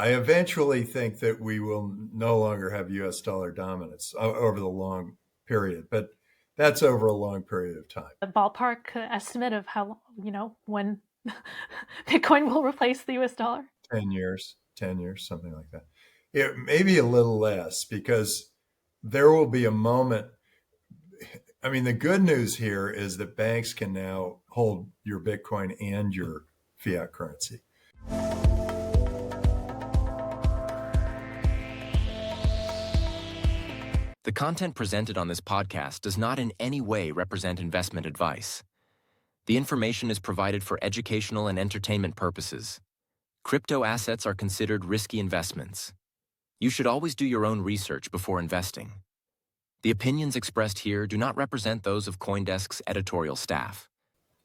I eventually think that we will no longer have US dollar dominance over the long period, but that's over a long period of time. A ballpark estimate of how, when Bitcoin will replace the US dollar? 10 years, something like that. It may be a little less because there will be a moment. I mean, the good news here is that banks can now hold your Bitcoin and your fiat currency. The content presented on this podcast does not in any way represent investment advice. The information is provided for educational and entertainment purposes. Crypto assets are considered risky investments. You should always do your own research before investing. The opinions expressed here do not represent those of CoinDesk's editorial staff.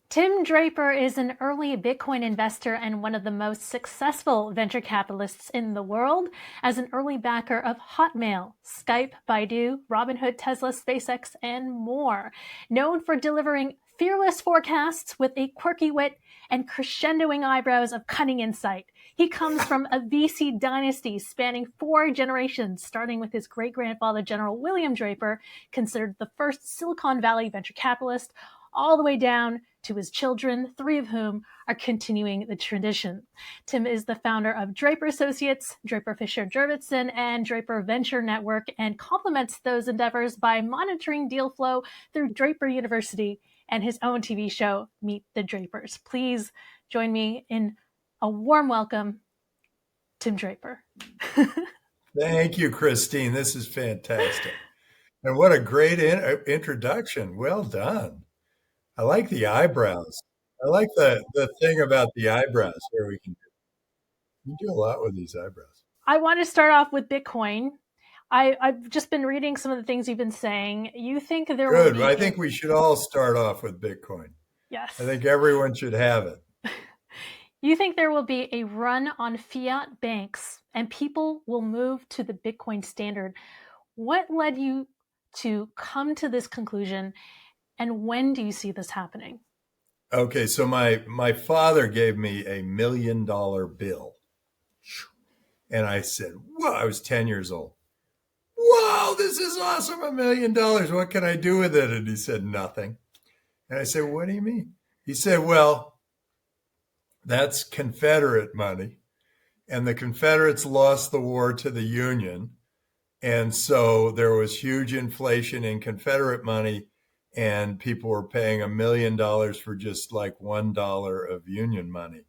Tim Draper is an early Bitcoin investor and one of the most successful venture capitalists in the world. As an early backer of Hotmail, Skype, Baidu, Robinhood, Tesla, SpaceX, and more. Known for delivering fearless forecasts with a quirky wit and crescendoing eyebrows of cunning insight. He comes from a VC dynasty spanning 4 generations, starting with his great-grandfather, General William Draper, considered the first Silicon Valley venture capitalist, all the way down to his children, 3 of whom are continuing the tradition. Tim is the founder of Draper Associates, Draper Fisher Jurvetson, and Draper Venture Network, and complements those endeavors by monitoring deal flow through Draper University and his own TV show, Meet the Drapers. Please join me in a warm welcome, Tim Draper. Thank you, Christine. This is fantastic. And what a great introduction. Well done. I like the eyebrows. I like the thing about the eyebrows where we do a lot with these eyebrows. I want to start off with Bitcoin. I've just been reading some of the things you've been saying. You think there will Good. be... I think we should all start off with Bitcoin. Yes. I think everyone should have it. You think there will be a run on fiat banks and people will move to the Bitcoin standard. What led you to come to this conclusion, and when do you see this happening? Okay, so my father gave me $1 million bill. And I said, "Whoa," I was 10 years old. "Whoa, this is awesome, $1 million. What can I do with it?" And he said, "Nothing." And I said, "What do you mean?" He said, "Well, that's Confederate money. And the Confederates lost the war to the Union. And so there was huge inflation in Confederate money, and people were paying $1 million for just like $1 of Union money.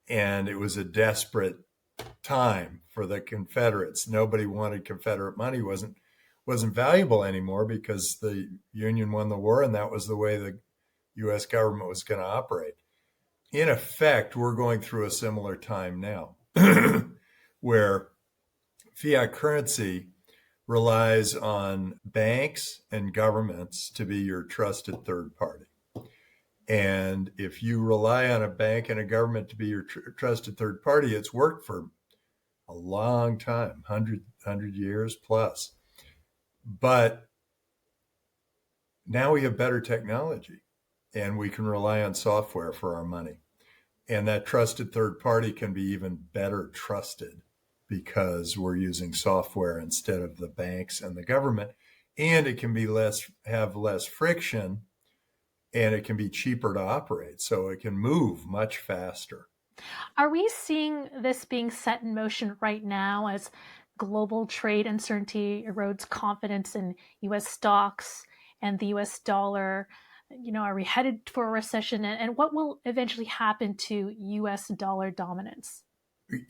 And it was a desperate time for the Confederates. Nobody wanted Confederate money. Wasn't valuable anymore because the Union won the war, and that was the way the US government was going to operate. In effect, we're going through a similar time now where fiat currency relies on banks and governments to be your trusted third party. And if you rely on a bank and a government to be your trusted third party, it's worked for a long time, 100 years plus. But now we have better technology and we can rely on software for our money. And that trusted third party can be even better trusted because we're using software instead of the banks and the government. And it can be have less friction, and it can be cheaper to operate. So it can move much faster. Are we seeing this being set in motion right now as global trade uncertainty erodes confidence in U.S. stocks and the U.S. dollar? Are we headed for a recession? And what will eventually happen to U.S. dollar dominance?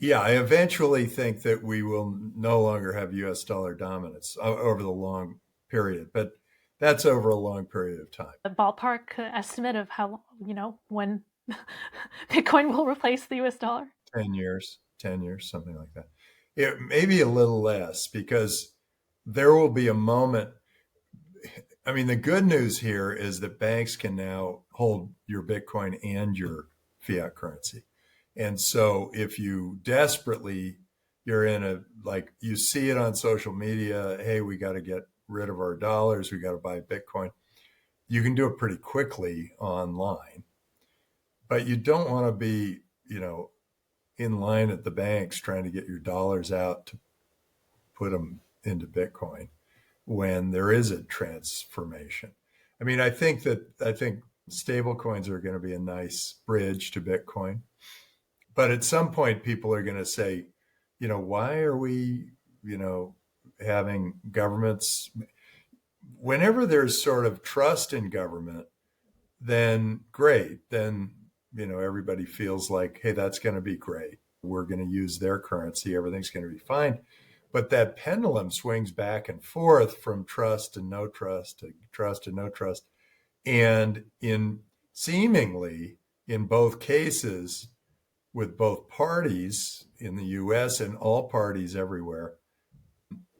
Yeah, I eventually think that we will no longer have US dollar dominance over the long period, but that's over a long period of time. A ballpark estimate of how, when Bitcoin will replace the US dollar? 10 years, something like that. It may be a little less because there will be a moment. I mean, the good news here is that banks can now hold your Bitcoin and your fiat currency. And so if you you're you see it on social media, hey, we got to get rid of our dollars, we got to buy Bitcoin. You can do it pretty quickly online, but you don't want to be, in line at the banks trying to get your dollars out to put them into Bitcoin when there is a transformation. I mean, I think stablecoins are going to be a nice bridge to Bitcoin. But at some point, people are going to say, why are we, having governments? Whenever there's sort of trust in government, then great. Then, everybody feels like, hey, that's going to be great. We're going to use their currency. Everything's going to be fine. But that pendulum swings back and forth from trust and no trust to trust and no trust. And seemingly in both cases, with both parties in the US and all parties everywhere,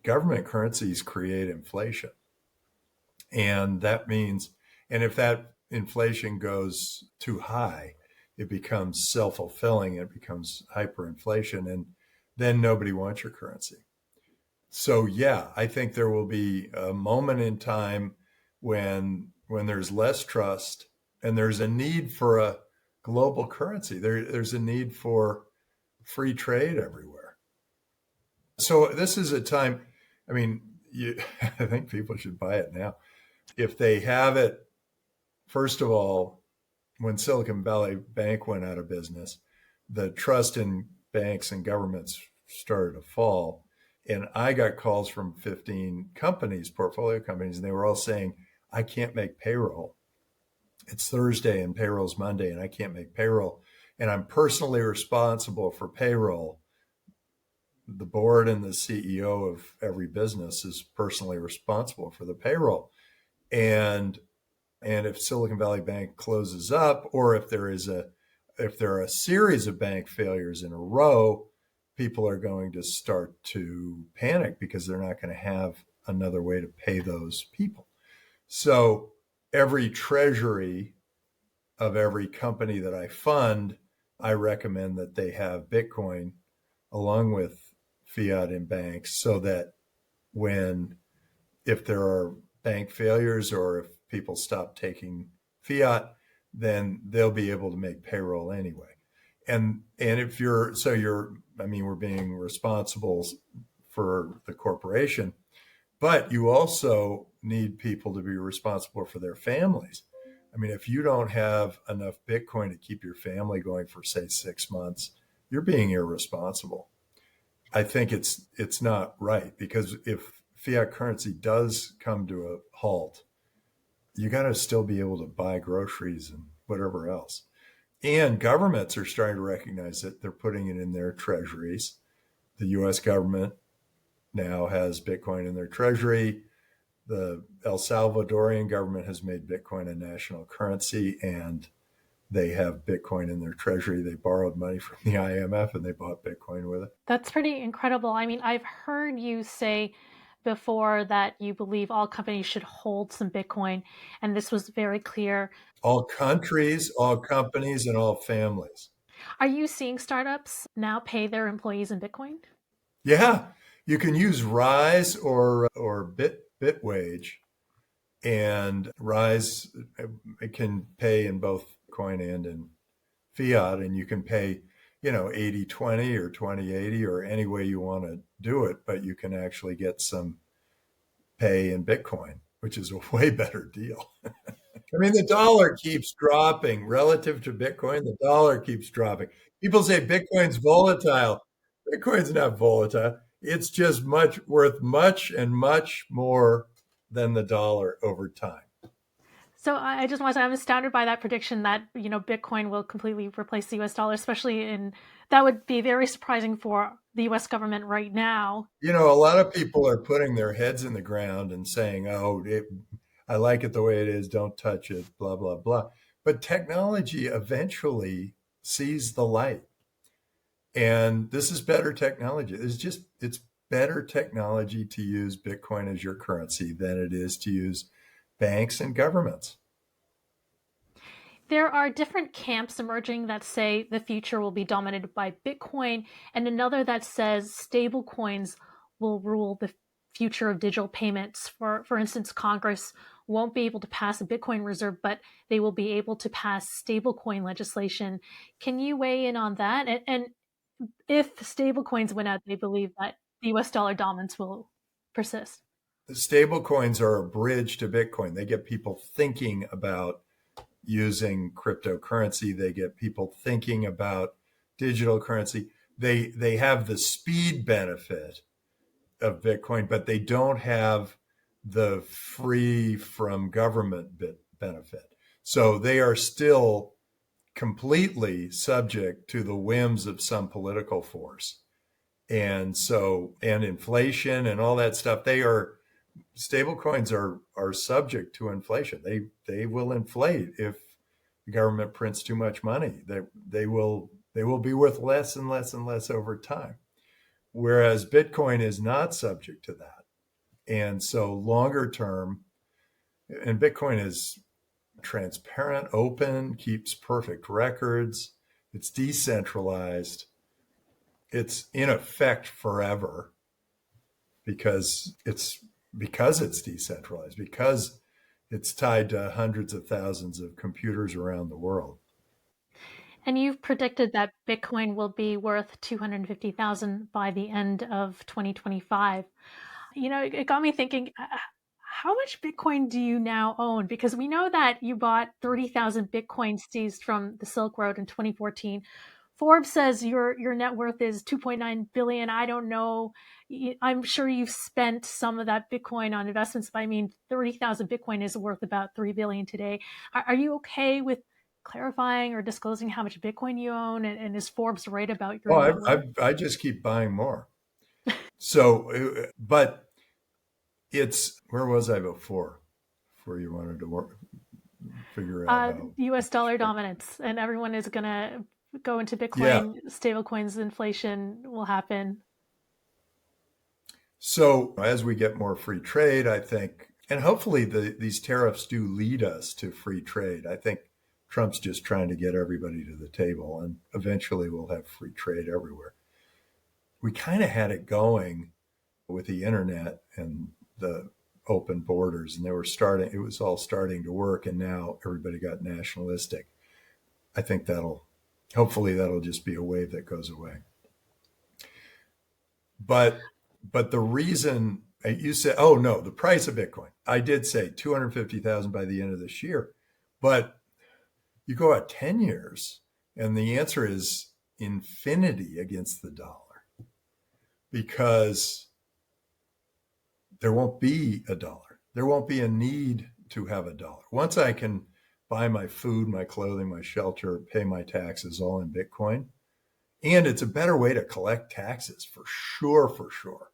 government currencies create inflation. And that means, and if that inflation goes too high, it becomes self-fulfilling, it becomes hyperinflation, and then nobody wants your currency. So yeah, I think there will be a moment in time when there's less trust and there's a need for a global currency. There's a need for free trade everywhere. So this is a time, I mean, I think people should buy it now. If they have it, first of all, when Silicon Valley Bank went out of business, the trust in banks and governments started to fall. And I got calls from 15 companies, portfolio companies, and they were all saying, I can't make payroll. It's Thursday and payroll's Monday, and I can't make payroll. And I'm personally responsible for payroll. The board and the CEO of every business is personally responsible for the payroll. And if Silicon Valley Bank closes up, or if there are a series of bank failures in a row, people are going to start to panic because they're not going to have another way to pay those people. So every treasury of every company that I fund, I recommend that they have Bitcoin along with fiat in banks, so that if there are bank failures or if people stop taking fiat, then they'll be able to make payroll anyway. And if we're being responsible for the corporation, but you also need people to be responsible for their families. I mean, if you don't have enough Bitcoin to keep your family going for, say, 6 months, you're being irresponsible. I think it's not right, because if fiat currency does come to a halt, you got to still be able to buy groceries and whatever else. And governments are starting to recognize that they're putting it in their treasuries. The US government now has Bitcoin in their treasury. The El Salvadorian government has made Bitcoin a national currency, and they have Bitcoin in their treasury. They borrowed money from the IMF and they bought Bitcoin with it. That's pretty incredible. I mean, I've heard you say before that you believe all companies should hold some Bitcoin, and this was very clear. All countries, all companies, and all families. Are you seeing startups now pay their employees in Bitcoin? Yeah, you can use Rise or Bitwage, and Rise, it can pay in both coin and in fiat, and you can pay 80-20 or 20-80 or any way you want to do it, but you can actually get some pay in Bitcoin, which is a way better deal. I mean, the dollar keeps dropping relative to Bitcoin. The dollar keeps dropping. People say Bitcoin's volatile. Bitcoin's not volatile. It's just worth much and much more than the dollar over time. So I just want to say I'm astounded by that prediction that, Bitcoin will completely replace the US dollar, that would be very surprising for the US government right now. A lot of people are putting their heads in the ground and saying, I like it the way it is, don't touch it, blah, blah, blah. But technology eventually sees the light. And this is better technology. It's better technology to use Bitcoin as your currency than it is to use banks and governments. There are different camps emerging that say the future will be dominated by Bitcoin, and another that says stablecoins will rule the future of digital payments. For instance, Congress won't be able to pass a Bitcoin reserve, but they will be able to pass stablecoin legislation. Can you weigh in on that? And if stablecoins win out, they believe that the US dollar dominance will persist. The stablecoins are a bridge to Bitcoin. They get people thinking about using cryptocurrency. They get people thinking about digital currency. They have the speed benefit of Bitcoin, but they don't have the free from government benefit. So they are still completely subject to the whims of some political force. And so, and inflation and all that stuff, stablecoins are subject to inflation. They will inflate if the government prints too much money. They will be worth less and less and less over time. Whereas Bitcoin is not subject to that. And so longer term, and Bitcoin is transparent, open, keeps perfect records, it's decentralized, it's in effect forever because it's decentralized, because it's tied to hundreds of thousands of computers around the world. And you've predicted that Bitcoin will be worth 250,000 by the end of 2025. It got me thinking, how much Bitcoin do you now own? Because we know that you bought 30,000 Bitcoin seized from the Silk Road in 2014. Forbes says your net worth is 2.9 billion. I don't know. I'm sure you've spent some of that Bitcoin on investments, but I mean, 30,000 Bitcoin is worth about 3 billion today. Are you okay with clarifying or disclosing how much Bitcoin you own? And is Forbes right about your net worth? I just keep buying more. So, but where was I before you wanted to figure out how US dollar dominance, and everyone is going to go into Bitcoin, stablecoins, inflation will happen. So as we get more free trade, I think, and hopefully these tariffs do lead us to free trade. I think Trump's just trying to get everybody to the table, and eventually we'll have free trade everywhere. We kind of had it going with the internet and the open borders, and it was all starting to work, and now everybody got nationalistic. I think hopefully that'll just be a wave that goes away. But the reason you said, oh no, the price of Bitcoin, I did say 250,000 by the end of this year, but you go out 10 years and the answer is infinity against the dollar, because there won't be a dollar. There won't be a need to have a dollar. Once I can buy my food, my clothing, my shelter, pay my taxes all in Bitcoin, and it's a better way to collect taxes for sure,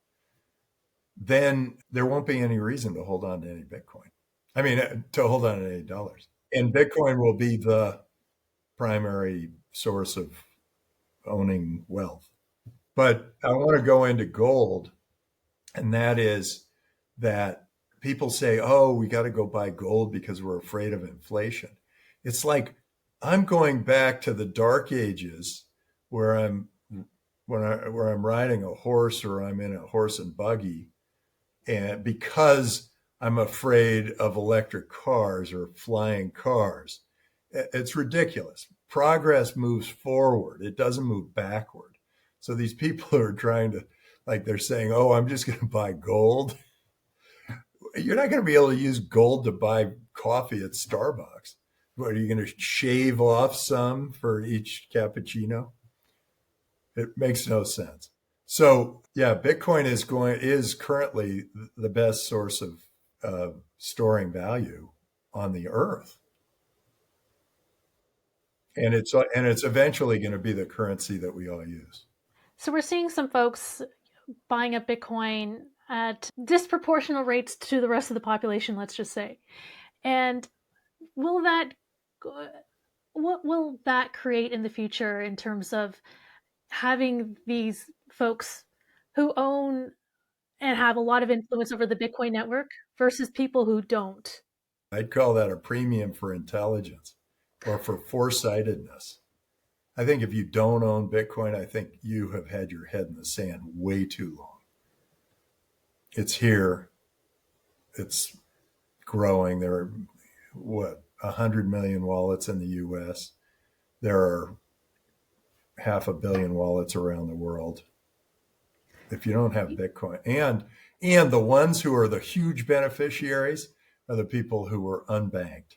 then there won't be any reason to hold on to any Bitcoin. I mean, to hold on to any dollars. And Bitcoin will be the primary source of owning wealth. But I want to go into gold, and that is that people say, oh, we got to go buy gold because we're afraid of inflation. It's like I'm going back to the dark ages where I'm riding a horse, or I'm in a horse and buggy, and because I'm afraid of electric cars or flying cars. It's ridiculous. Progress moves forward. It doesn't move backward. So these people are trying to, like, they're saying, oh, I'm just going to buy gold. You're not going to be able to use gold to buy coffee at Starbucks. What, are you going to shave off some for each cappuccino? It makes no sense. So yeah, Bitcoin is currently the best source of storing value on the earth, and it's eventually going to be the currency that we all use. So we're seeing some folks buying up Bitcoin at disproportional rates to the rest of the population, let's just say. And what will that create in the future in terms of having these folks who own and have a lot of influence over the Bitcoin network versus people who don't? I'd call that a premium for intelligence or for foresightedness. I think if you don't own Bitcoin, I think you have had your head in the sand way too long. It's here. It's growing. There are, 100 million wallets in the US. There are 500 million wallets around the world. If you don't have Bitcoin, and the ones who are the huge beneficiaries are the people who are unbanked.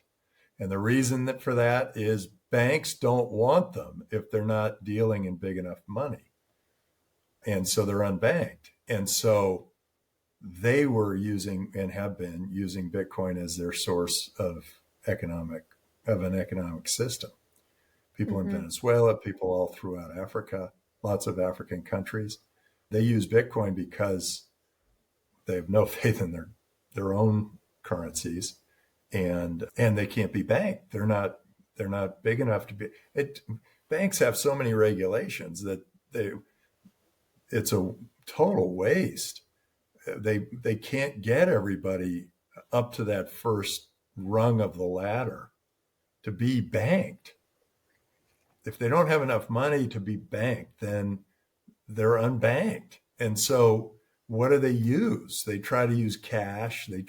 And the reason that for that is banks don't want them if they're not dealing in big enough money. And so they're unbanked. And so they were using and have been using Bitcoin as their source of an economic system. People in Venezuela, people all throughout Africa, lots of African countries, they use Bitcoin because they have no faith in their own currencies, and they can't be banked. They're not big enough to be. Banks have so many regulations that it's a total waste. They can't get everybody up to that first rung of the ladder to be banked. If they don't have enough money to be banked, then they're unbanked. And so what do they use? They try to use cash. They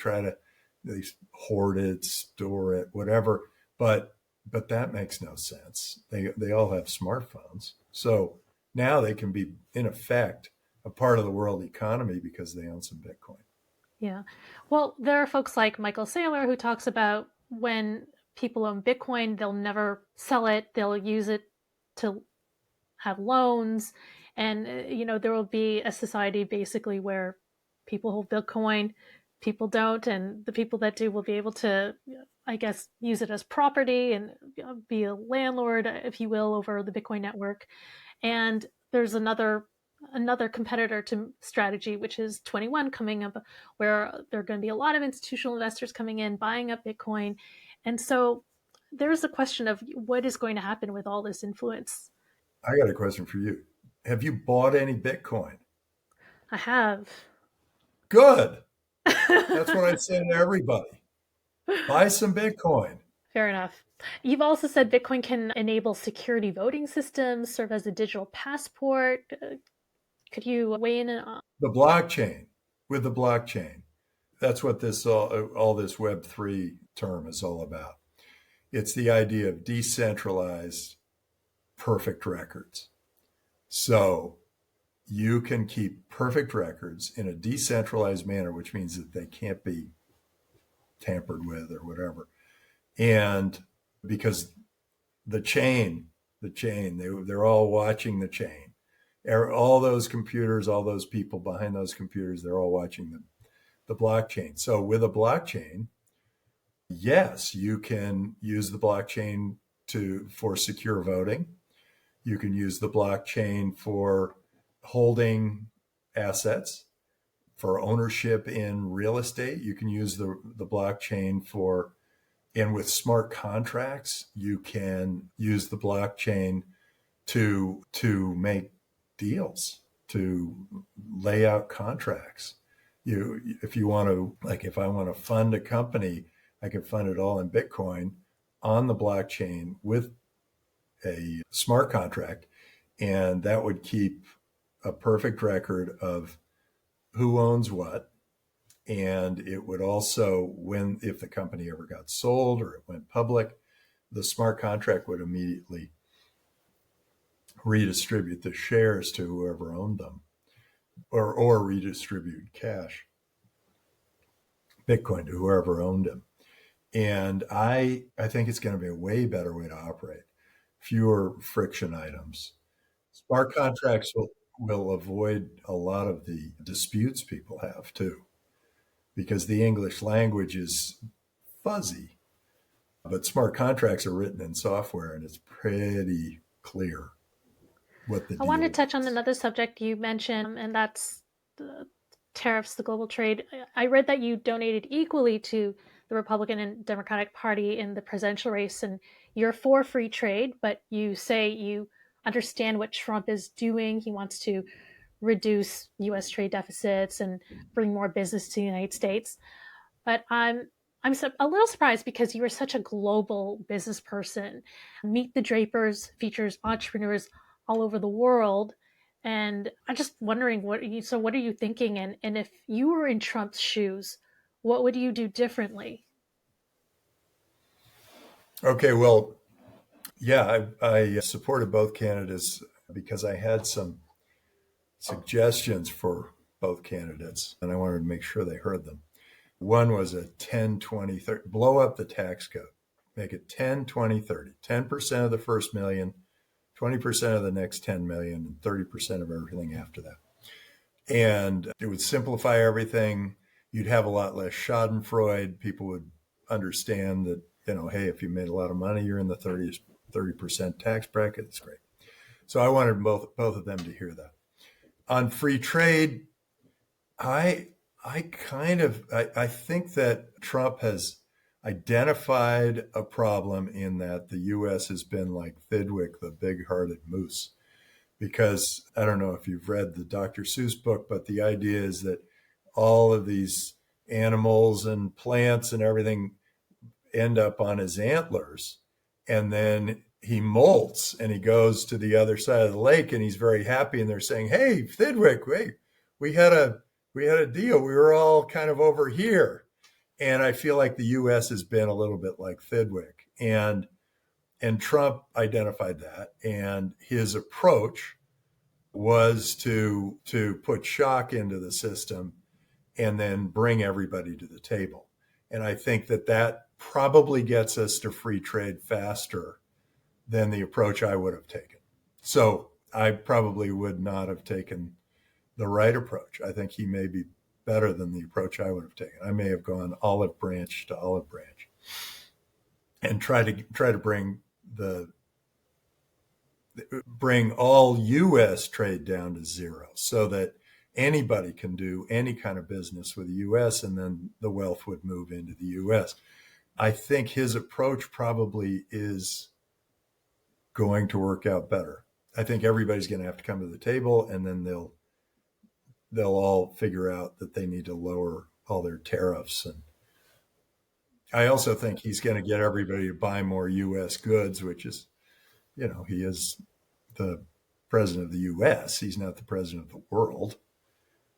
hoard it, store it, whatever. But that makes no sense. They all have smartphones. So now they can be, in effect, a part of the world economy because they own some Bitcoin. Yeah. Well, there are folks like Michael Saylor who talks about when people own Bitcoin, they'll never sell it. They'll use it to have loans. And, there will be a society basically where people hold Bitcoin, people don't. And the people that do will be able to, I guess, use it as property and be a landlord, if you will, over the Bitcoin network. And there's another competitor to strategy, which is 21 coming up, where there are going to be a lot of institutional investors coming in, buying up Bitcoin. And so there's a question of what is going to happen with all this influence. I got a question for you. Have you bought any Bitcoin? I have. Good. That's what I'd say to everybody. Buy some Bitcoin. Fair enough. You've also said Bitcoin can enable security voting systems, serve as a digital passport. Could you weigh in on The blockchain, with the blockchain. That's what all this Web3 term is all about. It's the idea of decentralized, perfect records. So you can keep perfect records in a decentralized manner, which means that they can't be tampered with or whatever. And because the chain, they're all watching the chain. All those computers, all those people behind those computers, they're all watching the blockchain. So with a blockchain, yes, you can use the blockchain for secure voting. You can use the blockchain for holding assets, for ownership in real estate. You can use the blockchain and with smart contracts, you can use the blockchain to make deals, to lay out contracts. If you want to, like, if I want to fund a company, I can fund it all in Bitcoin on the blockchain with a smart contract, and that would keep a perfect record of who owns what. And it would also, if the company ever got sold or it went public, the smart contract would immediately redistribute the shares to whoever owned them, or redistribute cash, Bitcoin, to whoever owned them. And I think it's going to be a way better way to operate. Fewer friction items. Smart contracts will avoid a lot of the disputes people have too, because the English language is fuzzy. But smart contracts are written in software, and it's pretty clear what the I want to deal touch on is. another subject you mentioned, and that's the tariffs, the global trade. I read that you donated equally to the Republican and Democratic Party in the presidential race, and you're for free trade, but you say you understand what Trump is doing. He wants to reduce U.S. trade deficits and bring more business to the United States. But I'm a little surprised because you are such a global business person. Meet the Drapers features entrepreneurs all over the world. And I'm just wondering what are you thinking? And if you were in Trump's shoes, what would you do differently? Okay, well, yeah, I supported both candidates because I had some suggestions for both candidates and I wanted to make sure they heard them. One was a 10, 20, 30, blow up the tax code, make it 10, 20, 30, 10% of the first million, 20% of the next 10 million, and 30% of everything after that. And it would simplify everything. You'd have a lot less schadenfreude. People would understand that, hey, if you made a lot of money, you're in the 30% tax bracket. It's great. So I wanted both of them to hear that. On free trade, I think that Trump has identified a problem in that the U.S. has been like Thidwick, the big-hearted moose. Because I don't know if you've read the Dr. Seuss book, but the idea is that all of these animals and plants and everything end up on his antlers. And then he molts and he goes to the other side of the lake and he's very happy. And they're saying, hey, Thidwick, wait, we had a deal. We were all kind of over here. And I feel like the U.S. has been a little bit like Thidwick. And Trump identified that. And his approach was to put shock into the system and then bring everybody to the table. And I think that probably gets us to free trade faster than the approach I would have taken. So I probably would not have taken the right approach. I think he may be better than the approach I would have taken. I may have gone olive branch to olive branch and try to bring all U.S. trade down to zero so that anybody can do any kind of business with the U.S. and then the wealth would move into the U.S. I think his approach probably is going to work out better. I think everybody's going to have to come to the table and then they'll all figure out that they need to lower all their tariffs. And I also think he's going to get everybody to buy more U.S. goods, which is, he is the president of the U.S. He's not the president of the world.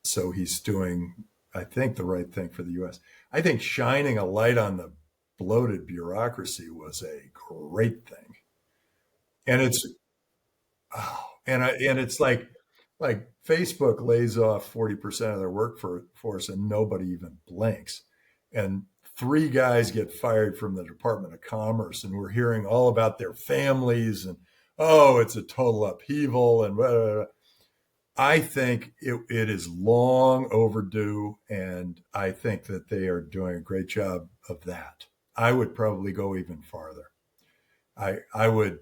So he's doing, I think, the right thing for the U.S. I think shining a light on the bloated bureaucracy was a great thing. And it's, it's like Facebook lays off 40% of their workforce and nobody even blinks. And 3 guys get fired from the Department of Commerce, and we're hearing all about their families and, it's a total upheaval and blah, blah, blah. I think it is long overdue, and I think that they are doing a great job of that. I would probably go even farther. I would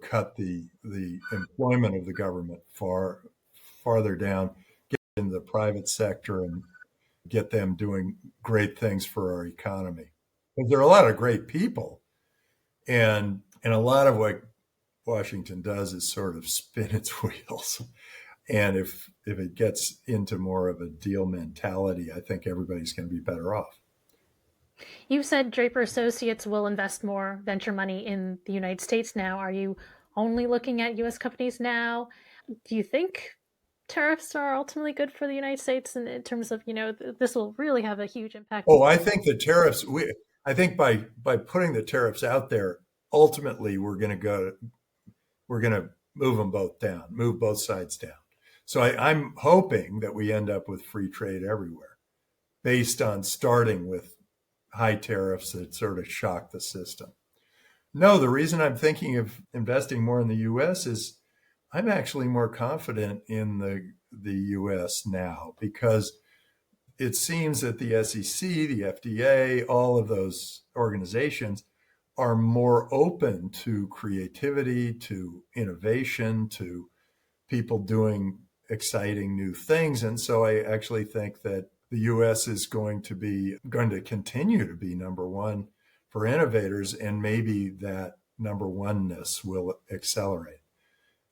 cut the employment of the government farther down, get in the private sector and get them doing great things for our economy. Because there are a lot of great people, and a lot of what Washington does is sort of spin its wheels. And if it gets into more of a deal mentality, I think everybody's going to be better off. You said Draper Associates will invest more venture money in the United States now. Are you only looking at U.S. companies now? Do you think tariffs are ultimately good for the United States in terms of, this will really have a huge impact? Oh, I think the tariffs, I think by putting the tariffs out there, ultimately we're going to move them both down, move both sides down. So I'm hoping that we end up with free trade everywhere based on starting with high tariffs that sort of shock the system. No, the reason I'm thinking of investing more in the U.S. is I'm actually more confident in the U.S. now because it seems that the SEC, the FDA, all of those organizations are more open to creativity, to innovation, to people doing exciting new things. And so I actually think that the U.S. is going to continue to be number one for innovators, and maybe that number oneness will accelerate.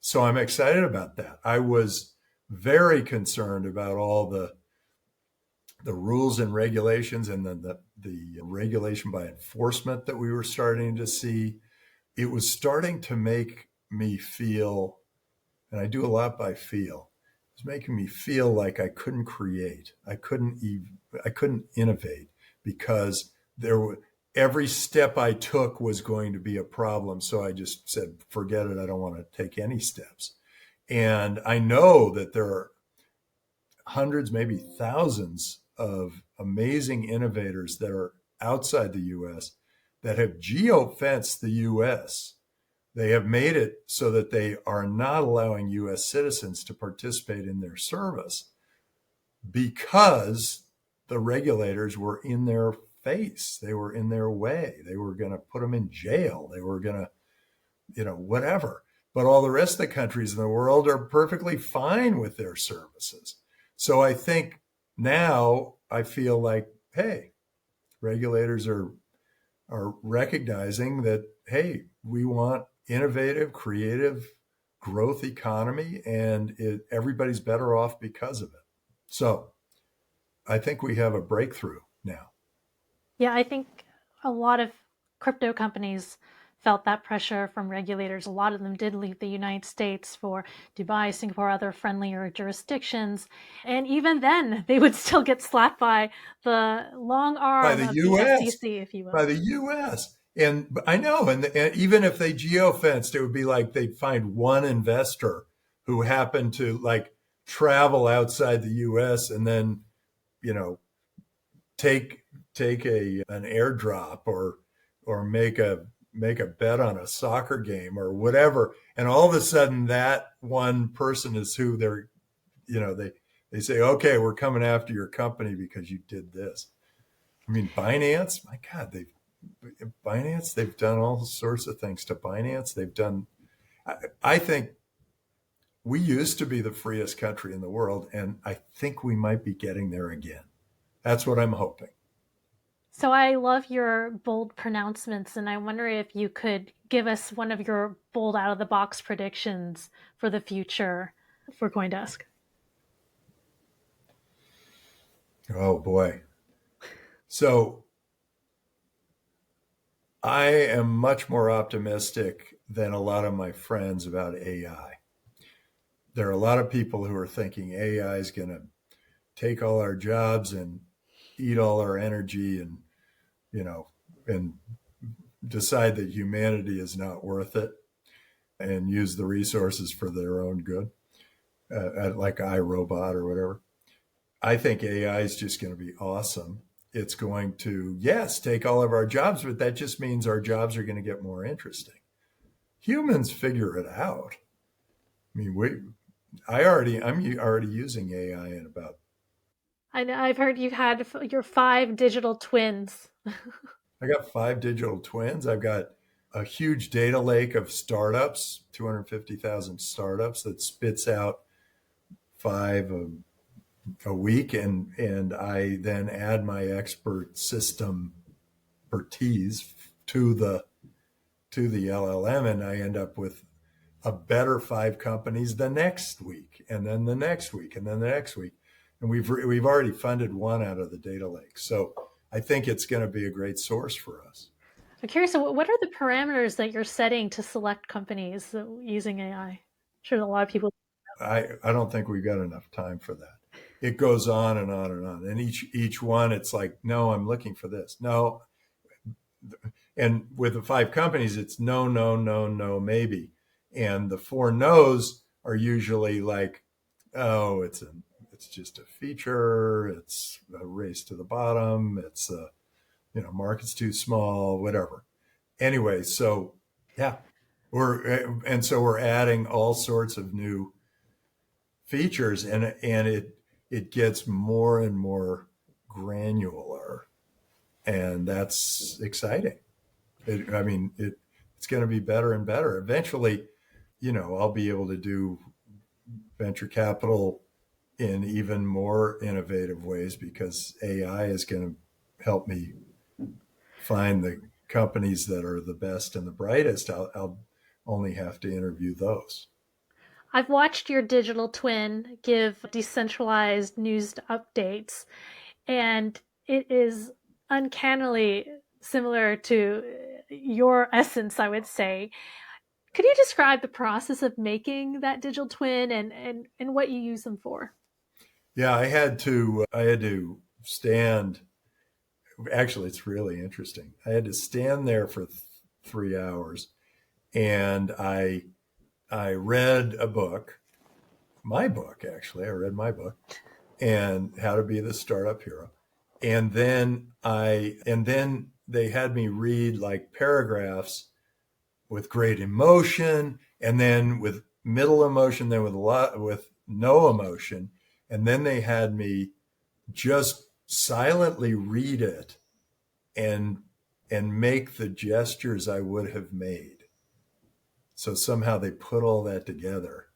So I'm excited about that. I was very concerned about all the rules and regulations and then the regulation by enforcement that we were starting to see. It was starting to make me feel, and I do a lot by feel, it was making me feel like I couldn't create. I couldn't innovate because every step I took was going to be a problem. So I just said, forget it. I don't want to take any steps. And I know that there are hundreds, maybe thousands of amazing innovators that are outside the US that have geo-fenced the US. They have made it so that they are not allowing US citizens to participate in their service because the regulators were in their face. They were in their way. They were going to put them in jail. They were going to, whatever. But all the rest of the countries in the world are perfectly fine with their services. So I think now I feel like, hey, regulators are recognizing that, hey, we want innovative, creative growth economy, and everybody's better off because of it. So I think we have a breakthrough now. Yeah, I think a lot of crypto companies felt that pressure from regulators. A lot of them did leave the United States for Dubai, Singapore, other friendlier jurisdictions. And even then, they would still get slapped by the long arm of the SEC, if you will. By the U.S. And I know, and even if they geo-fenced, it would be like they'd find one investor who happened to like travel outside the U.S. and then, take an airdrop or make a bet on a soccer game or whatever, and all of a sudden that one person is who they're, they say, okay, we're coming after your company because you did this. I mean, Binance, my God, they've done all sorts of things to Binance. They've done, I think we used to be the freest country in the world, and I think we might be getting there again. That's what I'm hoping. So I love your bold pronouncements, and I wonder if you could give us one of your bold out-of-the-box predictions for the future for CoinDesk. Oh, boy. So I am much more optimistic than a lot of my friends about AI. There are a lot of people who are thinking AI is going to take all our jobs and eat all our energy and, and decide that humanity is not worth it and use the resources for their own good, like iRobot or whatever. I think AI is just going to be awesome. It's going to, yes, take all of our jobs, but that just means our jobs are going to get more interesting. Humans figure it out. I mean, I'm already using AI in about. I know, I've heard you've had your 5 digital twins. I got 5 digital twins. I've got a huge data lake of startups, 250,000 startups that spits out 5 a week, and I then add my expert system expertise to the LLM, and I end up with a better 5 companies the next week, and then the next week, and then the next week, and we've already funded one out of the data lake. So I think it's going to be a great source for us. I'm curious, what are the parameters that you're setting to select companies using AI? I'm sure a lot of people. I don't think we've got enough time for that. It goes on and on and on. And each one, it's like, no, I'm looking for this. No. And with the 5 companies, it's no, no, no, no, maybe. And the 4 no's are usually like, oh, it's just a feature. It's a race to the bottom. It's market's too small, whatever. Anyway, so yeah, we're adding all sorts of new features, and it gets more and more granular, and that's exciting. It's going to be better and better. Eventually, I'll be able to do venture capital in even more innovative ways because AI is going to help me find the companies that are the best and the brightest. I'll only have to interview those. I've watched your digital twin give decentralized news updates, and it is uncannily similar to your essence, I would say. Could you describe the process of making that digital twin and what you use them for? Yeah, I had to stand. Actually, it's really interesting. I had to stand there for 3 hours, and I read a book, my book, actually. I read my book and How to Be the Startup Hero. And then they had me read like paragraphs with great emotion, and then with middle emotion, then with no emotion. And then they had me just silently read it and make the gestures I would have made. So somehow they put all that together.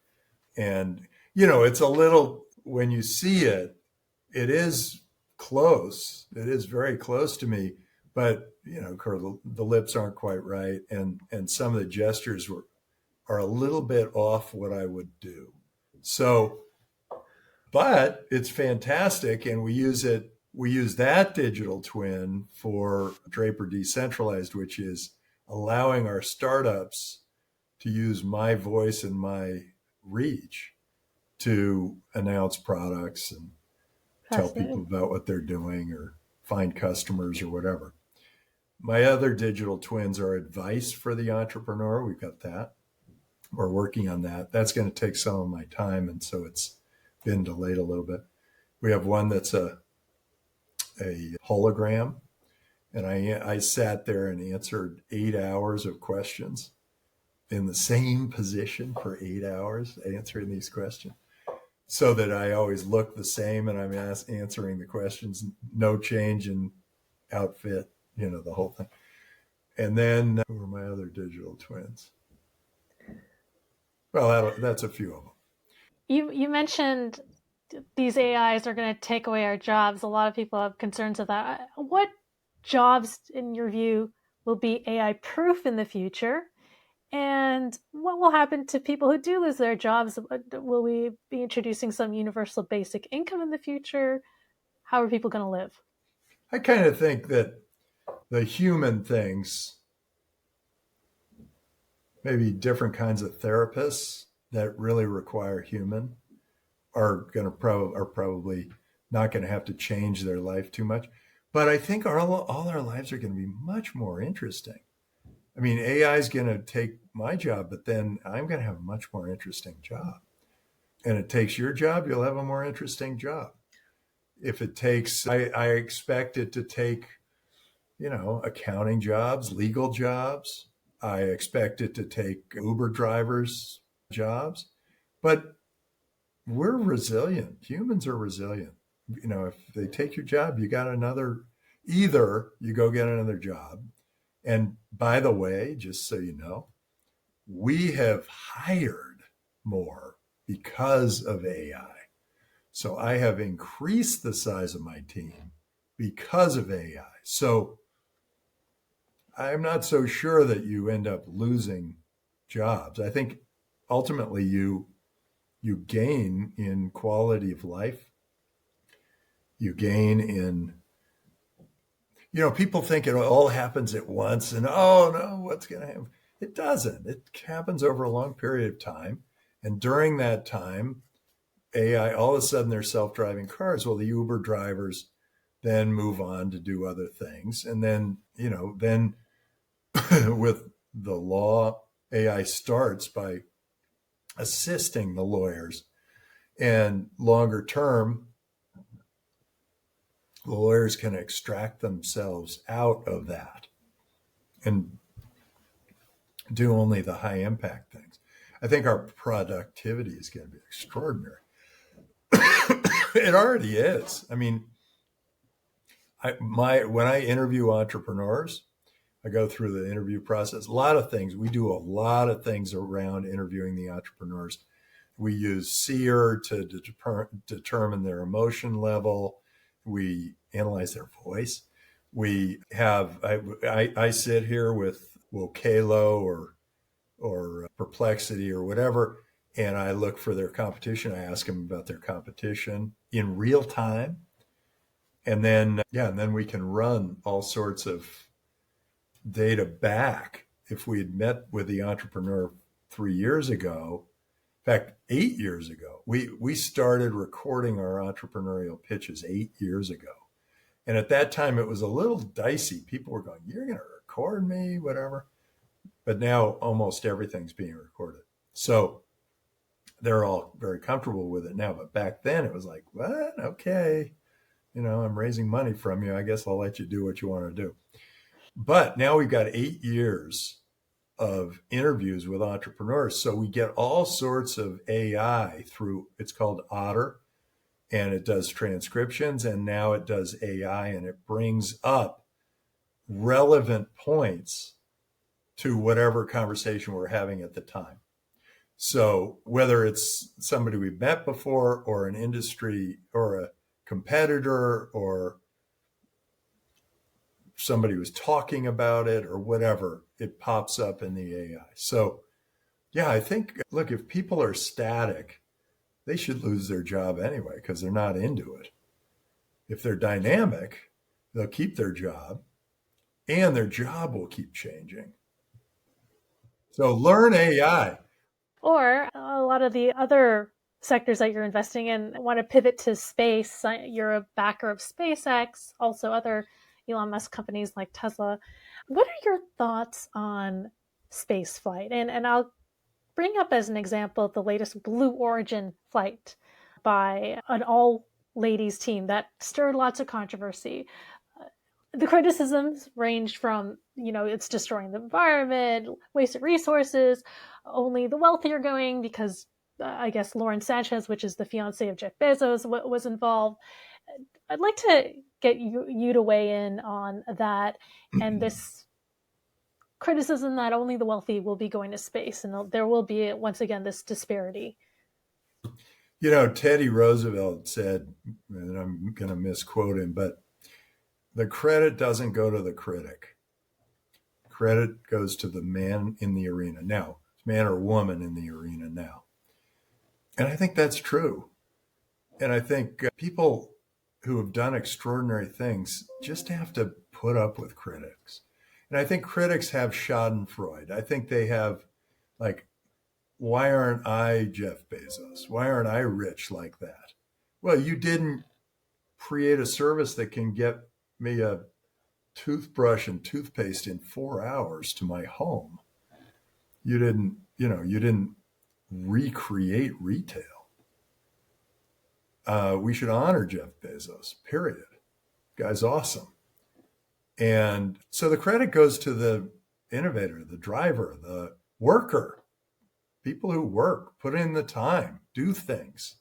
And, it's a little, when you see it, it is close. It is very close to me, but, the lips aren't quite right. And some of the gestures are a little bit off what I would do. So, but it's fantastic. And we use that digital twin for Draper Decentralized, which is allowing our startups to use my voice and my reach to announce products and tell people about what they're doing or find customers or whatever. My other digital twins are advice for the entrepreneur. We've got that. We're working on that. That's going to take some of my time, and so it's been delayed a little bit. We have one that's a hologram, and I sat there and answered 8 hours of questions in the same position for 8 hours, answering these questions, so that I always look the same and I'm answering the questions, no change in outfit, the whole thing. And then who are my other digital twins? Well, that's a few of them. You mentioned these AIs are going to take away our jobs. A lot of people have concerns of that. What jobs, in your view, will be AI proof in the future? And what will happen to people who do lose their jobs? Will we be introducing some universal basic income in the future? How are people going to live? I kind of think that the human things, maybe different kinds of therapists that really require human, are probably not going to have to change their life too much. But I think all our lives are going to be much more interesting. I mean, AI is going to take my job, but then I'm going to have a much more interesting job. And it takes your job, you'll have a more interesting job. If it takes, I expect it to take, accounting jobs, legal jobs. I expect it to take Uber drivers' jobs. But we're resilient. Humans are resilient. If they take your job, you got either you go get another job. And by the way, just so you know, we have hired more because of AI. So I have increased the size of my team because of AI. So I'm not so sure that you end up losing jobs. I think ultimately you gain in quality of life. You gain in, people think it all happens at once and, oh no, what's going to happen? It doesn't. It happens over a long period of time. And during that time, AI, all of a sudden they're self-driving cars. Well, the Uber drivers then move on to do other things. And then, then with the law, AI starts by assisting the lawyers. And longer term, the lawyers can extract themselves out of that and do only the high impact things. I think our productivity is going to be extraordinary. It already is. I mean, when I interview entrepreneurs, I go through the interview process. A lot of things. We do a lot of things around interviewing the entrepreneurs. We use Seer to determine their emotion level. We analyze their voice. We have, I sit here with Vocalo or Perplexity or whatever, and I look for their competition. I ask them about their competition in real time. And then we can run all sorts of data back. If we had met with the entrepreneur 3 years ago, in fact, 8 years ago, we started recording our entrepreneurial pitches 8 years ago. And at that time, it was a little dicey. People were going, you're going to record me, whatever. But now almost everything's being recorded. So they're all very comfortable with it now. But back then it was like, what? Okay. I'm raising money from you. I guess I'll let you do what you want to do. But now we've got 8 years of interviews with entrepreneurs. So we get all sorts of AI through, it's called Otter, and it does transcriptions, and now it does AI, and it brings up relevant points to whatever conversation we're having at the time. So whether it's somebody we've met before or an industry or a competitor or somebody was talking about it or whatever, it pops up in the AI. So yeah, I think, look, if people are static, they should lose their job anyway because they're not into it. If they're dynamic, they'll keep their job and their job will keep changing. So learn AI. Or a lot of the other sectors that you're investing in want to pivot to space. You're a backer of SpaceX, also other Elon Musk companies like Tesla. What are your thoughts on space flight? And I'll bring up as an example the latest Blue Origin flight by an all-ladies team that stirred lots of controversy. The criticisms ranged from, it's destroying the environment, wasted resources, only the wealthy are going because I guess Lauren Sanchez, which is the fiance of Jeff Bezos, was involved. I'd like to get you to weigh in on that and this criticism that only the wealthy will be going to space, and there will be, once again, this disparity. Teddy Roosevelt said, and I'm going to misquote him, but the credit doesn't go to the critic. Credit goes to the man in the arena now, man or woman in the arena now. And I think that's true. And I think people who have done extraordinary things just have to put up with critics. And I think critics have schadenfreude. I think they have, like, why aren't I Jeff Bezos? Why aren't I rich like that? Well, you didn't create a service that can get me a toothbrush and toothpaste in 4 hours to my home. You didn't recreate retail. We should honor Jeff Bezos, period. Guy's awesome. And so the credit goes to the innovator, the driver, the worker, people who work, put in the time, do things,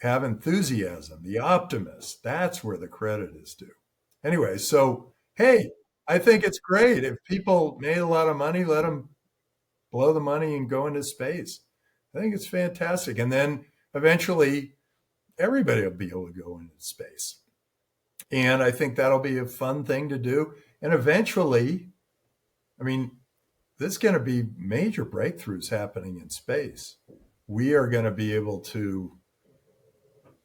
have enthusiasm, the optimist. That's where the credit is due. Anyway, so, hey, I think it's great. If people made a lot of money, let them blow the money and go into space. I think it's fantastic. And then eventually everybody will be able to go into space. And I think that'll be a fun thing to do. And eventually, there's going to be major breakthroughs happening in space. We are going to be able to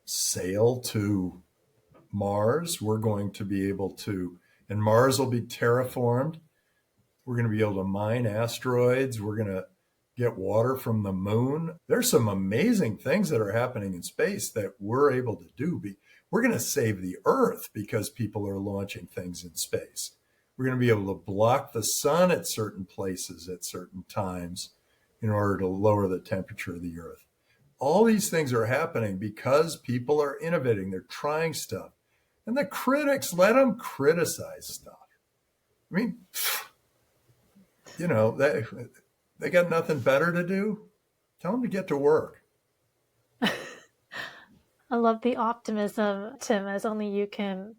sail to Mars. We're going to be able to, and Mars will be terraformed. We're going to be able to mine asteroids. We're going to get water from the moon. There's some amazing things that are happening in space that we're able to do. We're going to save the Earth because people are launching things in space. We're going to be able to block the sun at certain places at certain times in order to lower the temperature of the Earth. All these things are happening because people are innovating. They're trying stuff. And the critics, let them criticize stuff. They got nothing better to do. Tell them to get to work. I love the optimism, Tim, as only you can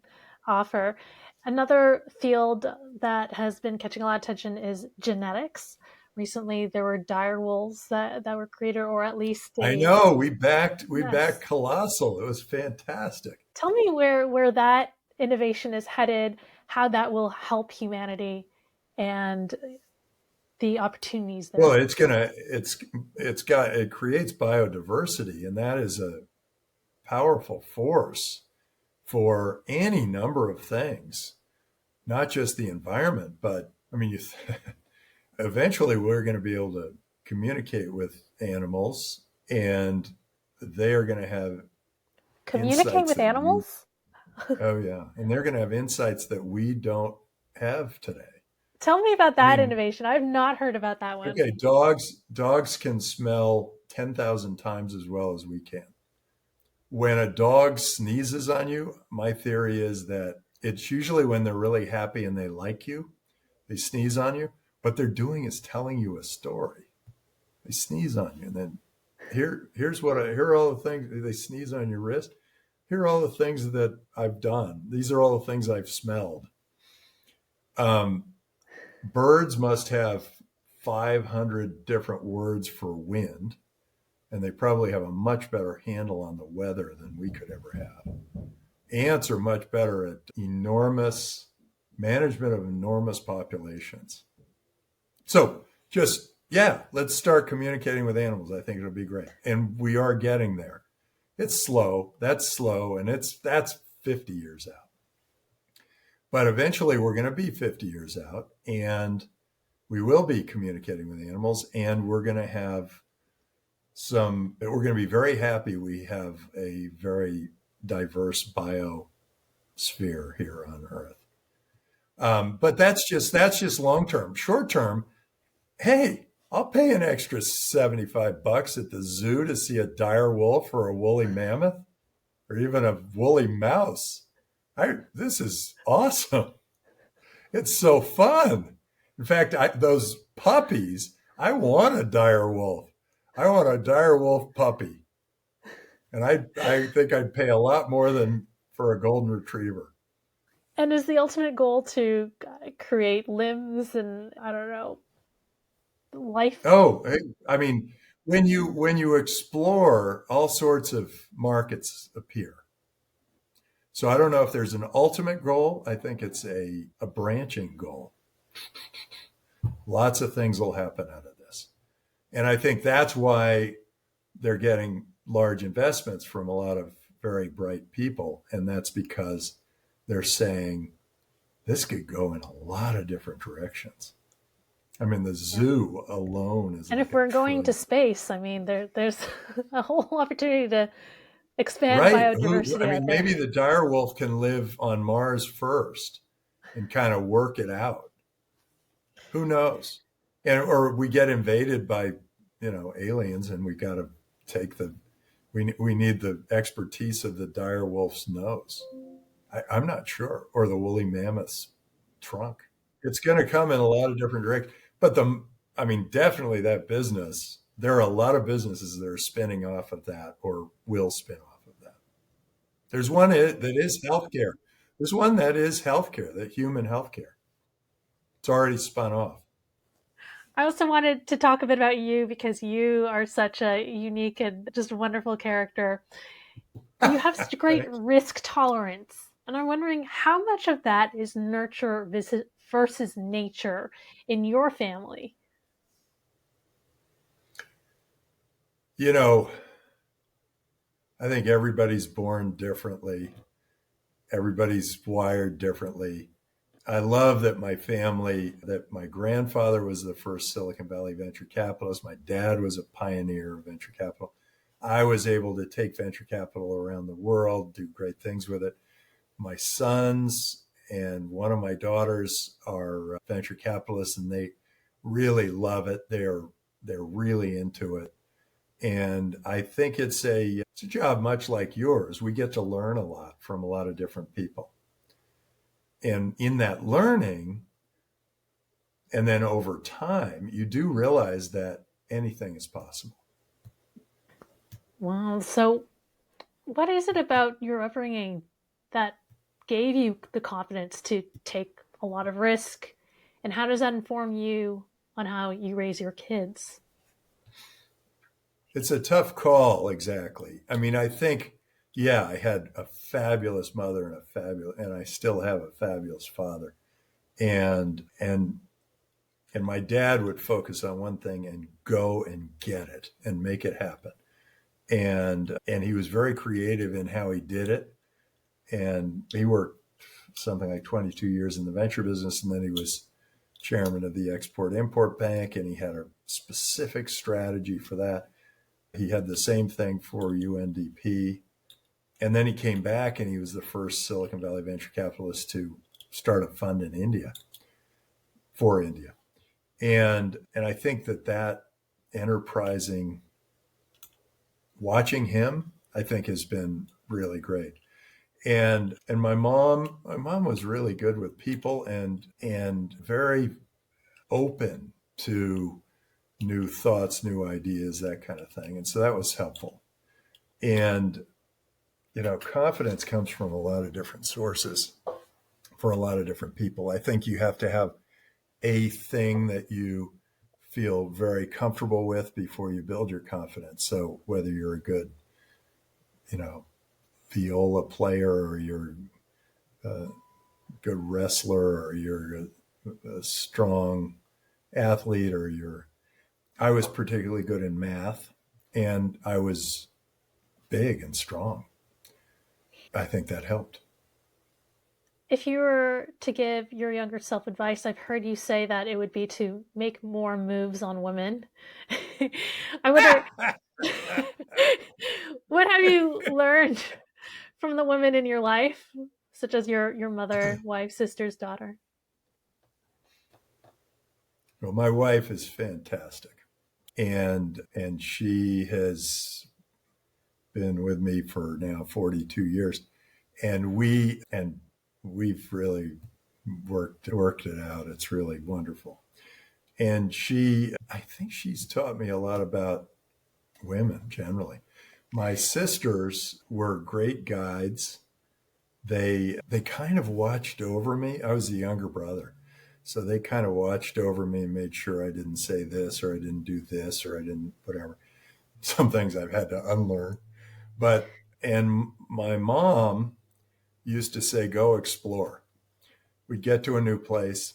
offer. Another field that has been catching a lot of attention is genetics. Recently, there were dire wolves that were created, or at least I know we backed Colossal. It was fantastic. Tell me where that innovation is headed, how that will help humanity, and the opportunities there. Well, it creates biodiversity, and that is a powerful force for any number of things, not just the environment, but eventually we're going to be able to communicate with animals, and they are going to have communicate with animals. Oh yeah, and they're going to have insights that we don't have today. Tell me about that innovation. I've not heard about that one. Okay, dogs can smell 10,000 times as well as we can. When a dog sneezes on you, my theory is that it's usually when they're really happy and they like you, they sneeze on you. What they're doing is telling you a story. They sneeze on you, and then here are all the things. They sneeze on your wrist. Here are all the things that I've done. These are all the things I've smelled. Birds must have 500 different words for wind, and they probably have a much better handle on the weather than we could ever have. Ants are much better at enormous management of enormous populations. So let's start communicating with animals. I think it'll be great. And we are getting there. It's slow. That's slow. And that's 50 years out. But eventually we're going to be 50 years out, and we will be communicating with animals, and we're going to be very happy we have a very diverse biosphere here on Earth. But that's just long term. Short term, hey, I'll pay an extra $75 at the zoo to see a dire wolf or a woolly mammoth or even a woolly mouse. This is awesome. It's so fun. In fact, those puppies, I want a dire wolf. I want a dire wolf puppy. And I think I'd pay a lot more than for a golden retriever. And is the ultimate goal to create limbs and, I don't know, life? Oh, I mean, when you explore, all sorts of markets appear. So I don't know if there's an ultimate goal. I think it's a branching goal. Lots of things will happen out of this. And I think that's why they're getting large investments from a lot of very bright people. And that's because they're saying this could go in a lot of different directions. I mean, the zoo alone is. And if we're going to space, I mean, there's a whole opportunity to expand biodiversity. Maybe the dire wolf can live on Mars first and kind of work it out. Who knows? Or we get invaded by, aliens, and we've got to take we need the expertise of the dire wolf's nose. I'm not sure. Or the woolly mammoth's trunk. It's going to come in a lot of different directions. But definitely that business, there are a lot of businesses that are spinning off of that or will spin off of that. There's one that is healthcare. There's one that is healthcare, that human healthcare. It's already spun off. I also wanted to talk a bit about you because you are such a unique and just wonderful character. You have such great risk tolerance. And I'm wondering how much of that is nurture versus nature in your family? I think everybody's born differently. Everybody's wired differently. I love that my grandfather was the first Silicon Valley venture capitalist. My dad was a pioneer of venture capital. I was able to take venture capital around the world, do great things with it. My sons and one of my daughters are venture capitalists, and they really love it. They're really into it. And I think it's a job much like yours. We get to learn a lot from a lot of different people. And in that learning, and then over time, you do realize that anything is possible. Wow. So what is it about your upbringing that gave you the confidence to take a lot of risk? And how does that inform you on how you raise your kids? It's a tough call, exactly. I think, I had a fabulous mother and I still have a fabulous father. And my dad would focus on one thing and go and get it and make it happen. And he was very creative in how he did it. And he worked something like 22 years in the venture business, and then he was chairman of the Export-Import Bank, and he had a specific strategy for that. He had the same thing for UNDP. And then he came back, and he was the first Silicon Valley venture capitalist to start a fund in India, for India. And I think that enterprising watching him, I think, has been really great. And my mom was really good with people and very open to new thoughts, new ideas, that kind of thing. And so that was helpful. And confidence comes from a lot of different sources for a lot of different people. I think you have to have a thing that you feel very comfortable with before you build your confidence. So whether you're a good, you know, viola player or you're a good wrestler or you're a strong athlete or I was particularly good in math and I was big and strong. I think that helped. If you were to give your younger self advice, I've heard you say that it would be to make more moves on women. I wonder, what have you learned from the women in your life, such as your mother, wife, sister's daughter? Well, my wife is fantastic, and she has been with me for now 42 years, and we've really worked it out. It's really wonderful. And I think she's taught me a lot about women generally. My sisters were great guides. They kind of watched over me. I was the younger brother. So they kind of watched over me and made sure I didn't say this or I didn't do this or I didn't whatever. Some things I've had to unlearn. And my mom used to say, go explore. We'd get to a new place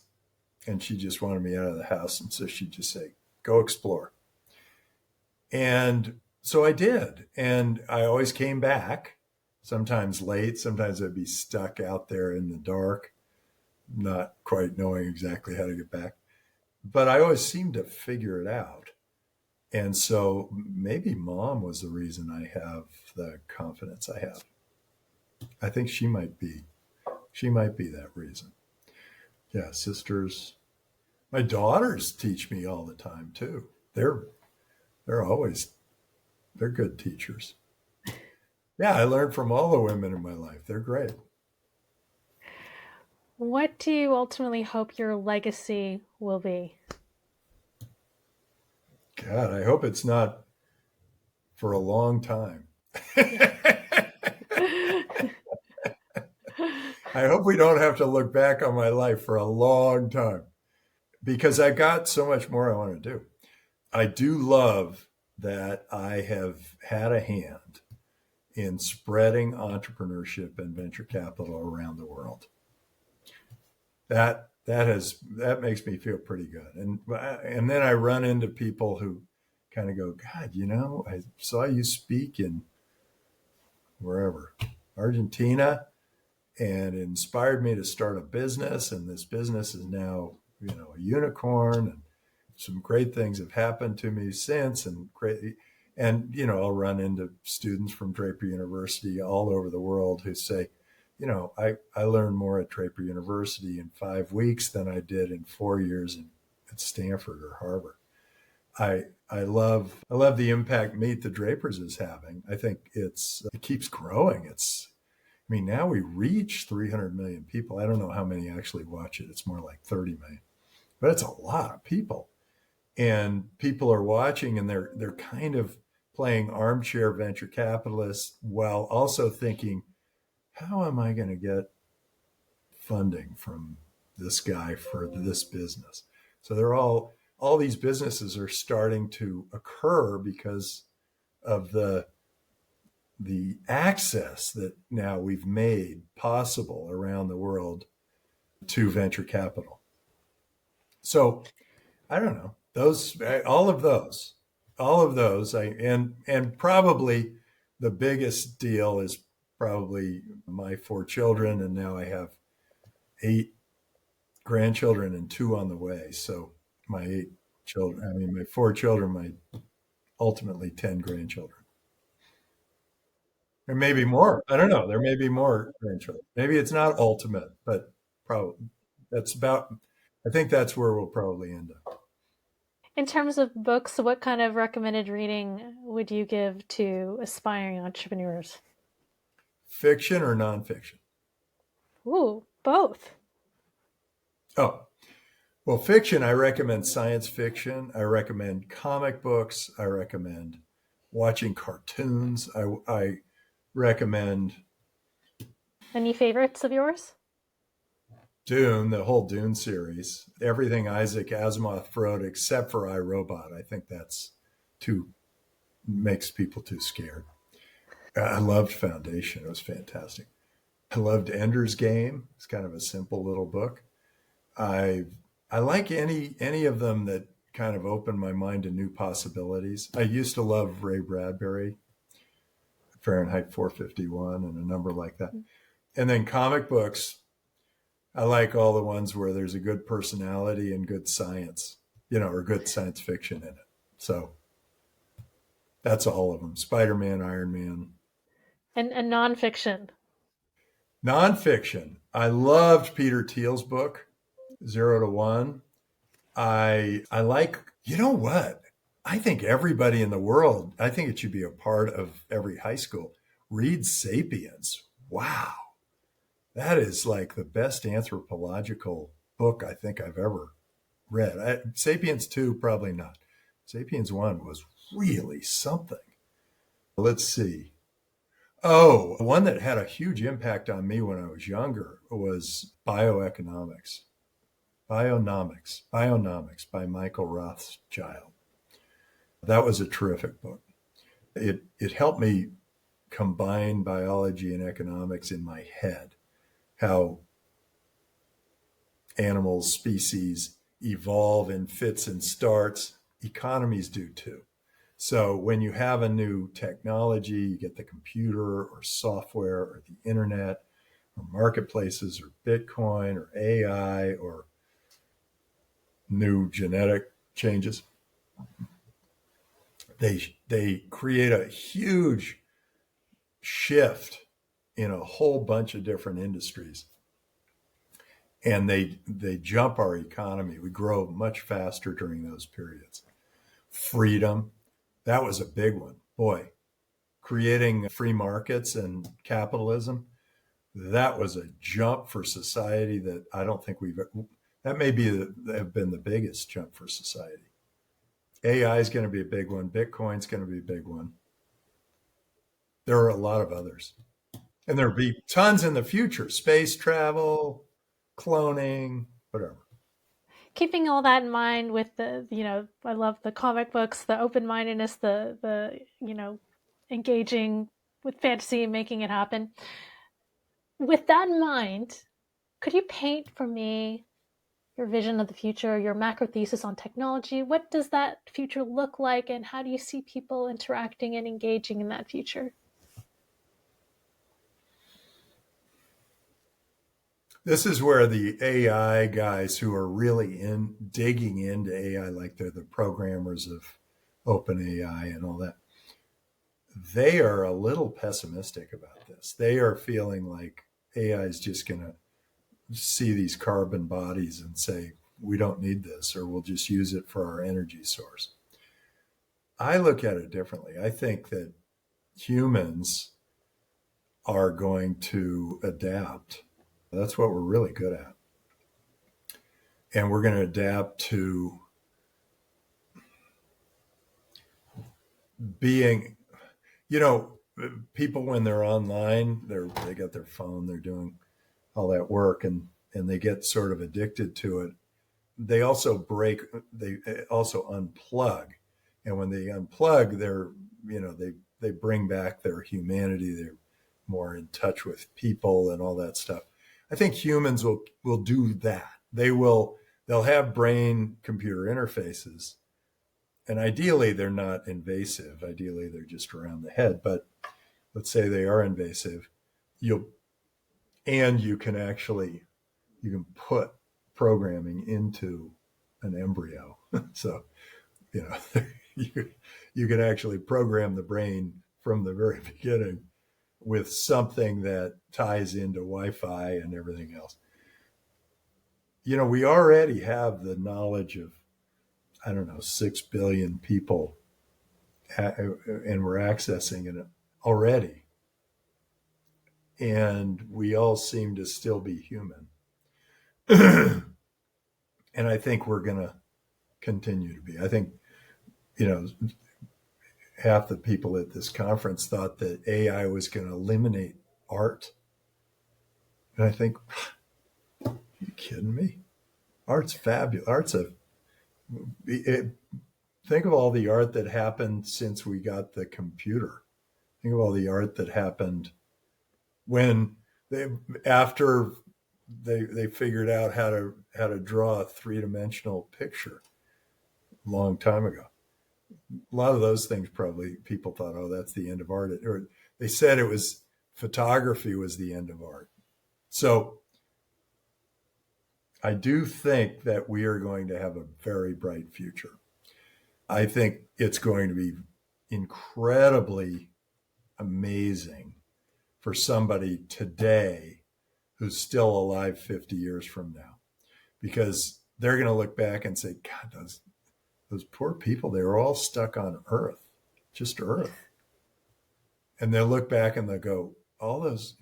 and she just wanted me out of the house. And so she'd just say, go explore. And so I did. And I always came back, sometimes late. Sometimes I'd be stuck out there in the dark, not quite knowing exactly how to get back. But I always seemed to figure it out. And so maybe mom was the reason I have the confidence I have. I think she might be that reason. Yeah, sisters. My daughters teach me all the time too. They're always they're good teachers. Yeah, I learned from all the women in my life. They're great. What do you ultimately hope your legacy will be? God, I hope it's not for a long time. I hope we don't have to look back on my life for a long time because I got so much more I want to do. I do love that I have had a hand in spreading entrepreneurship and venture capital around the world. That makes me feel pretty good. And then I run into people who kind of go, God, I saw you speak in wherever, Argentina, and it inspired me to start a business. And this business is now, a unicorn. And some great things have happened to me since. And I'll run into students from Draper University all over the world who say, I learned more at Draper University in 5 weeks than I did in 4 years at Stanford or Harvard. I love the impact Meet the Drapers is having. I think it keeps growing. Now we reach 300 million people. I don't know how many actually watch it. It's more like 30 million, but it's a lot of people. And people are watching and they're kind of playing armchair venture capitalists while also thinking, how am I going to get funding from this guy for this business? So all these businesses are starting to occur because of the access that now we've made possible around the world to venture capital. So I don't know, all of those and probably the biggest deal is probably my 4 children, and now I have 8 grandchildren and 2 on the way. So my 8 children, my 4 children, my ultimately 10 grandchildren. There may be more. I don't know. There may be more grandchildren. Maybe it's not ultimate, but probably that's about. I think that's where we'll probably end up. In terms of books, what kind of recommended reading would you give to aspiring entrepreneurs? Fiction or nonfiction? Ooh, both. Oh, well, fiction, I recommend science fiction. I recommend comic books. I recommend watching cartoons. I recommend Any favorites of yours? Dune, the whole Dune series, everything Isaac Asimov wrote except for iRobot. I think that's too makes people too scared. I loved Foundation. It was fantastic. I loved Ender's Game. It's kind of a simple little book. I I like any of them that kind of open my mind to new possibilities. I used to love Ray Bradbury, Fahrenheit 451, and a number like that. And then comic books, I like all the ones where there's a good personality and good science, or good science fiction in it. So that's all of them. Spider-Man, Iron Man. And nonfiction. Nonfiction. I loved Peter Thiel's book, Zero to One. I like, you know what? I think everybody in the world, I think it should be a part of every high school, reads Sapiens. Wow. That is like the best anthropological book I think I've ever read. Sapiens 2, probably not. Sapiens 1 was really something. Let's see. Oh, one that had a huge impact on me when I was younger was Bionomics by Michael Rothschild. That was a terrific book. It helped me combine biology and economics in my head, how animals, species evolve in fits and starts. Economies do too. So when you have a new technology, you get the computer or software or the internet or marketplaces or Bitcoin or AI or new genetic changes, they create a huge shift in a whole bunch of different industries. And they jump our economy. We grow much faster during those periods. Freedom, that was a big one. Boy, creating free markets and capitalism, that was a jump for society that I don't think that may have been the biggest jump for society. AI is going to be a big one. Bitcoin's going to be a big one. There are a lot of others. And there'll be tons in the future. Space travel, cloning, whatever. Keeping all that in mind with I love the comic books, the open-mindedness, the engaging with fantasy and making it happen. With that in mind, could you paint for me your vision of the future, your macro thesis on technology? What does that future look like, and how do you see people interacting and engaging in that future? This is where the AI guys who are really digging into AI, like they're the programmers of OpenAI and all that, they are a little pessimistic about this. They are feeling like AI is just going to see these carbon bodies and say, we don't need this, or we'll just use it for our energy source. I look at it differently. I think that humans are going to adapt. That's what we're really good at. And we're going to adapt to being, people when they're online, they got their phone, they're doing all that work, and they get sort of addicted to it. They also unplug. And when they unplug, they bring back their humanity. They're more in touch with people and all that stuff. I think humans will do that. They'll have brain computer interfaces, and ideally they're not invasive. Ideally they're just around the head, but let's say they are invasive. You can put programming into an embryo. So, you can actually program the brain from the very beginning with something that ties into Wi-Fi and everything else. We already have the knowledge of I don't know, 6 billion people, and we're accessing it already. And we all seem to still be human. And I think we're going to continue to be. I think, you know, half the people at this conference thought that AI was going to eliminate art. And I think, are you kidding me? Art's fabulous. Think of all the art that happened since we got the computer. Think of all the art that happened when after they figured out how to draw a three-dimensional picture a long time ago. A lot of those things probably people thought, oh, that's the end of art. Or they said it was photography was the end of art. So I do think that we are going to have a very bright future. I think it's going to be incredibly amazing for somebody today who's still alive 50 years from now, because they're going to look back and say, God, those poor people, they were all stuck on Earth, just Earth. And they'll look back and they'll go, all those,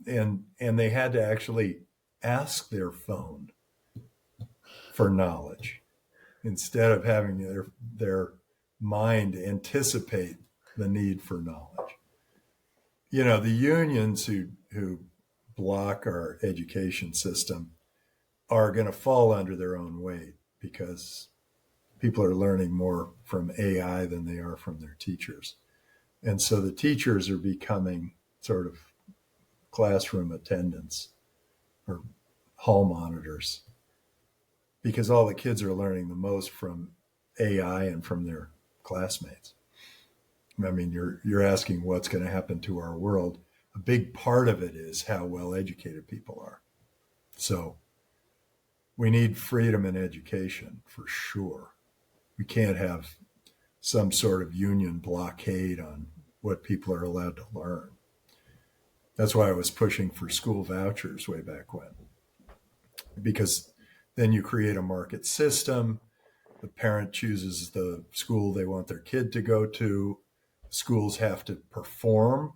and they had to actually ask their phone for knowledge instead of having their mind anticipate the need for knowledge. You know, the unions who block our education system are going to fall under their own weight, because people are learning more from AI than they are from their teachers. And so the teachers are becoming sort of classroom attendants or hall monitors, because all the kids are learning the most from AI and from their classmates. I mean, you're asking what's going to happen to our world. A big part of it is how well educated people are. So we need freedom in education for sure. We can't have some sort of union blockade on what people are allowed to learn. That's why I was pushing for school vouchers way back when, because then you create a market system. The parent chooses the school they want their kid to go to. Schools have to perform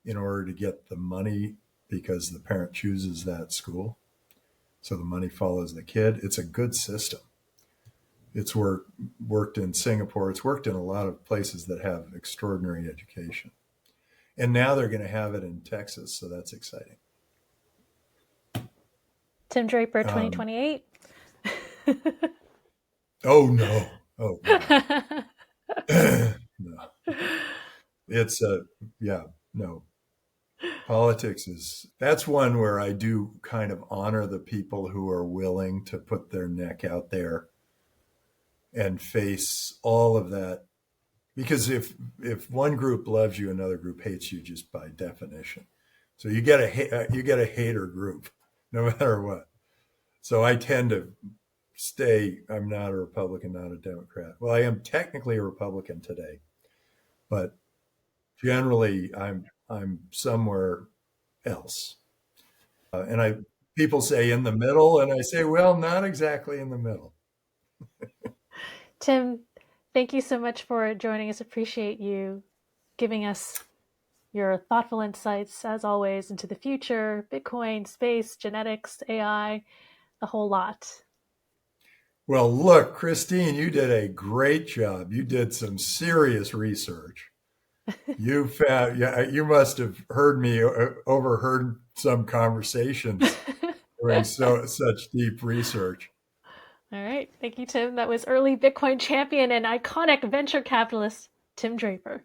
in order to get the money because the parent chooses that school. So the money follows the kid. It's a good system. It's worked in Singapore. It's worked in a lot of places that have extraordinary education. And now they're going to have it in Texas, so that's exciting. Tim Draper, 2028. Oh, no. Oh, no. No. It's no. Politics that's one where I do kind of honor the people who are willing to put their neck out there and face all of that. Because if one group loves you, another group hates you just by definition. So you get a hater group, no matter what. So I tend to I'm not a Republican, not a Democrat. Well, I am technically a Republican today, but generally I'm somewhere else. And people say in the middle, and I say, well, not exactly in the middle. Tim, thank you so much for joining us. Appreciate you giving us your thoughtful insights, as always, into the future, Bitcoin, space, genetics, AI, the whole lot. Well, look, Christine, you did a great job. You did some serious research. You must have overheard some conversations doing such deep research. All right. Thank you, Tim. That was early Bitcoin champion and iconic venture capitalist, Tim Draper.